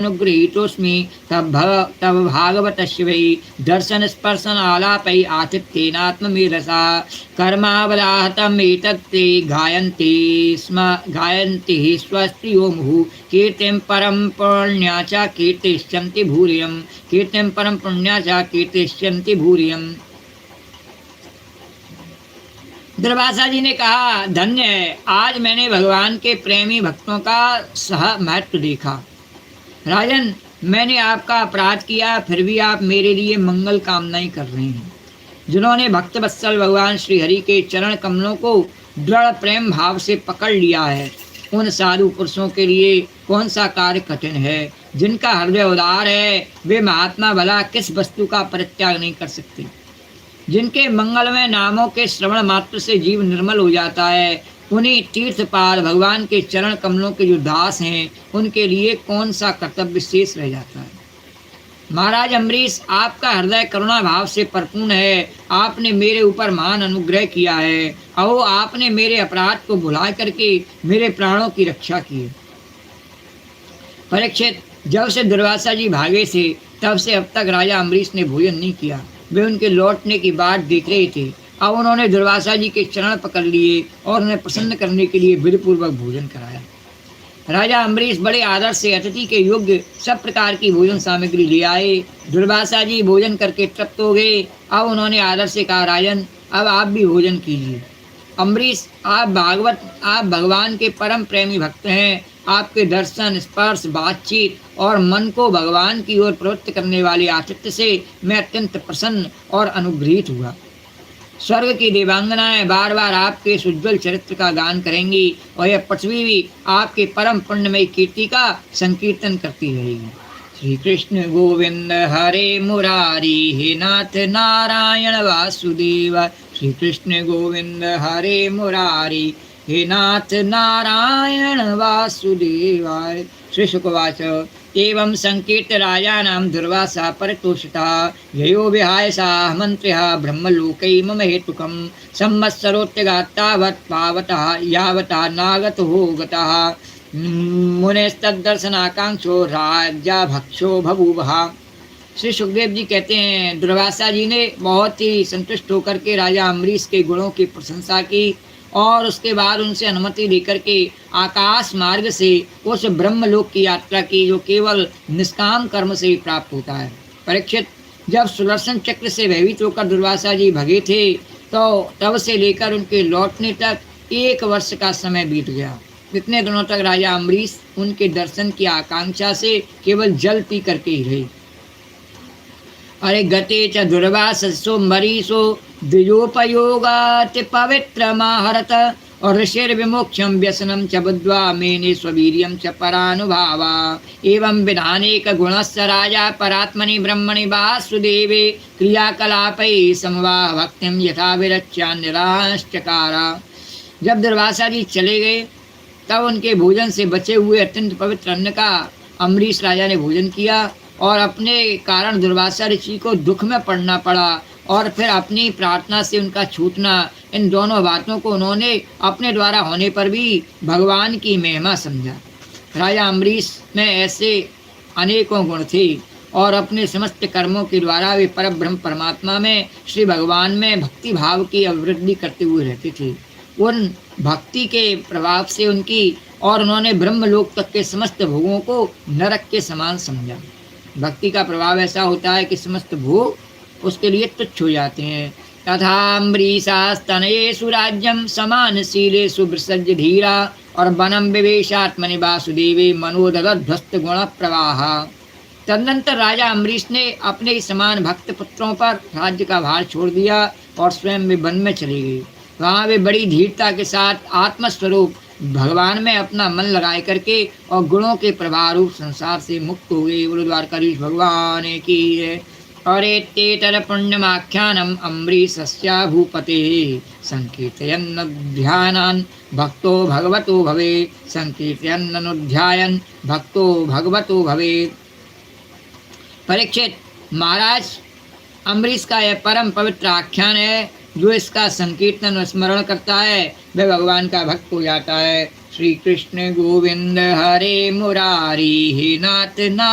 अनुगृहीतोऽस्मि तव भागवतस्य वै दर्शन स्पर्शन आलापै आतिथ्येनात्ममेधसा कर्मावलाहतम् एतत्ते गायन्ति हि स्वस्त्रियो मुहुः कीर्तिं परं पुण्या च कीर्तिष्यन्ति भूरियं कीर्तिं परं पुण्या च कीर्तिष्यन्ति भूरियम्। दुर्वासा जी ने कहा, धन्य है, आज मैंने भगवान के प्रेमी भक्तों का सह महत्व देखा। राजन, मैंने आपका अपराध किया, फिर भी आप मेरे लिए मंगल कामनाएं कर रहे हैं। जिन्होंने भक्त वत्सल भगवान श्री हरि के चरण कमलों को दृढ़ प्रेम भाव से पकड़ लिया है, उन साधु पुरुषों के लिए कौन सा कार्य कठिन है। जिनका हृदय उदार है, वे महात्मा भला किस वस्तु का परित्याग नहीं कर सकते। जिनके मंगलमय नामों के श्रवण मात्र से जीव निर्मल हो जाता है, उन्हीं तीर्थपाल भगवान के चरण कमलों के जो दास हैं, उनके लिए कौन सा कर्तव्य शेष रह जाता है। महाराज अम्बरीश, आपका हृदय करुणा भाव से परिपूर्ण है। आपने मेरे ऊपर महान अनुग्रह किया है। अहो, आपने मेरे अपराध को भुला करके मेरे प्राणों की रक्षा की है। परीक्षित, जब से दुर्वासा जी भागे थे, तब से अब तक राजा अम्बरीश ने भोजन नहीं किया। वे उनके लौटने की बात देख रहे थे। अब उन्होंने दुर्वासा जी के चरण पकड़ लिए और उन्हें प्रसन्न करने के लिए विधिपूर्वक भोजन कराया। राजा अम्बरीश बड़े आदर से अतिथि के योग्य सब प्रकार की भोजन सामग्री ले आए। दुर्वासा जी भोजन करके तृप्त हो गए। अब उन्होंने आदर से कहा, राजन, अब आप भी भोजन कीजिए। अम्बरीश, आप भगवान के परम प्रेमी भक्त हैं। आपके दर्शन, स्पर्श, बातचीत और मन को भगवान की ओर प्रवृत्त करने वाले आतिथ्य से मैं अत्यंत प्रसन्न और अनुग्रहित हुआ। स्वर्ग की देवांगनाएं बार बार आपके सुज्ज्वल चरित्र का गान करेंगी और यह पृथ्वी भी आपके परम पुण्यमयी कीर्ति का संकीर्तन करती रहेगी। श्री कृष्ण गोविंद हरे मुरारी, हे नाथ नारायण वासुदेव। श्री कृष्ण गोविंद हरे मुरारी, हे नाथ नारायण वासुदेवाय। श्री शुकवाच, एवं संकीर्त्य राजानां दुर्वासा परितोषितः ययो विहाय साह मन्त्र्यः ब्रह्मलोकै मम हेतुकं संवत्सरोत्यगात्तावत् पावतः यावता नागतो गतः मुनेस्तद्दर्शनाकांक्षो राज्याभक्षो बभूवः। श्री सुखदेव जी कहते हैं, दुर्वासा जी ने बहुत ही संतुष्ट होकर के राजा अम्बरीश के गुणों की प्रशंसा की और उसके बाद उनसे अनुमति लेकर के आकाश मार्ग से उस ब्रह्मलोक की यात्रा की, जो केवल निष्काम कर्म से ही प्राप्त होता है। परीक्षित, जब सुदर्शन चक्र से भयभीत होकर दुर्वासा जी भगे थे, तो तब से लेकर उनके लौटने तक 1 वर्ष का समय बीत गया। इतने दिनों तक राजा अम्बरीश उनके दर्शन की आकांक्षा से केवल जल पी करके ही रहे। अरे गते च दुर्वासो मरीषो द्विजोपयोगात् पवित्र माहरत और ऋषिर्विमोक्षम व्यसनम च बुद्ध्वा मेने स्ववीर्यम च परानुभावा। एवं विधानेक गुणस्य राजा परात्मनि ब्रह्मणि वासुदेवे क्रियाकलापै समवाह भक्तिम यथा विरच्यान्यराश्चकार। जब दुर्वासा जी चले गए, तब उनके भोजन से बचे हुए अत्यंत पवित्र अन्न का अम्बरीश राजा ने भोजन किया और अपने कारण दुर्वासा ऋषि को दुख में पड़ना पड़ा और फिर अपनी प्रार्थना से उनका छूटना, इन दोनों बातों को उन्होंने अपने द्वारा होने पर भी भगवान की महिमा समझा। राजा अम्बरीश में ऐसे अनेकों गुण थे और अपने समस्त कर्मों के द्वारा वे परब्रह्म परमात्मा में, श्री भगवान में भक्ति भाव की अभिवृद्धि करते हुए रहते थे। उन भक्ति के प्रभाव से उन्होंने ब्रह्मलोक तक के समस्त भोगों को नरक के समान समझा। भक्ति का प्रभाव ऐसा होता है कि समस्त भोग उसके लिए तुच्छ हो जाते हैं। तथा अम्बरीशास्तनयेषु राज्यम समानशीलेषु विसृज्य धीरा और वनम विवेशात्मनि वासुदेवे मनोदध्वस्त गुण प्रवाह। तदनंतर राजा अम्बरीश ने अपने समान भक्त पुत्रों पर राज्य का भार छोड़ दिया और स्वयं वे वन में चले गए। वहाँ वे बड़ी धीरता के साथ आत्मस्वरूप भगवान में अपना मन लगाए करके और गुणों के प्रभाव रूप संसार से मुक्त हो गए। बोलो द्वारकाधीश भगवान की जय। अरे तेतर पुण्यमाख्यानम अम्बरीशस्य भूपते संकीर्तयन् ध्यानान् भक्तो भगवतो भवे संकीर्तयन् भक्तो भगवतो भवे। परीक्षित, महाराज अम्बरीश का यह परम पवित्र आख्यान है। जो इसका संकीर्तन और स्मरण करता है वह भगवान का भक्त हो जाता है। श्री कृष्ण गोविंद हरे मुरारी, हे नाथ ना